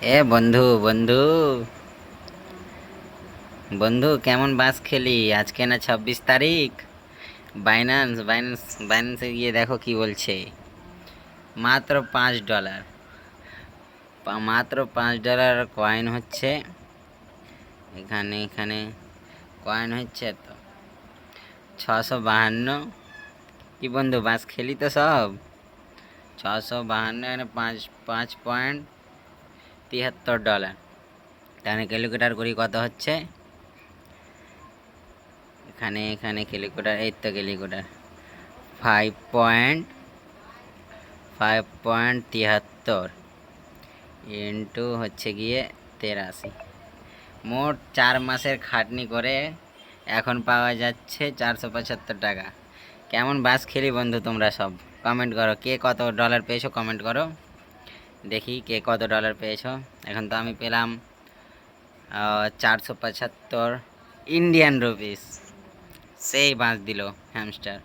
এ বন্ধু বন্ধু বন্ধু কেমন বাস খেলি আজকে না 26 তারিখ। বাইন্যান্সে গিয়ে দেখো কি বলছে। মাত্র $5, মাত্র $5 কয়েন হচ্ছে। এখানে এখানে কয়েন হচ্ছে তো 652। কি বন্ধু বাস খেলি তো সব 652, এখানে 5.73 ডলার। তাহলে ক্যালকুলেটার করি কত হচ্ছে। এখানে এখানে ক্যালকুলেটার, এই তো ক্যালকুলেটার। 5.73 ইন্টু হচ্ছে গিয়ে 83। মোট 4 মাসের খাটনি করে এখন পাওয়া যাচ্ছে 475 টাকা। কেমন বাস খেলি বন্ধু তোমরা সব। কমেন্ট করো কে কত ডলার পেয়েছো, কমেন্ট করো দেখি কে কত ডলার পেয়েছো। এখন তো আমি পেলাম 475 ইন্ডিয়ান রুপিস। সেই বাঁশ দিল হ্যামস্টার।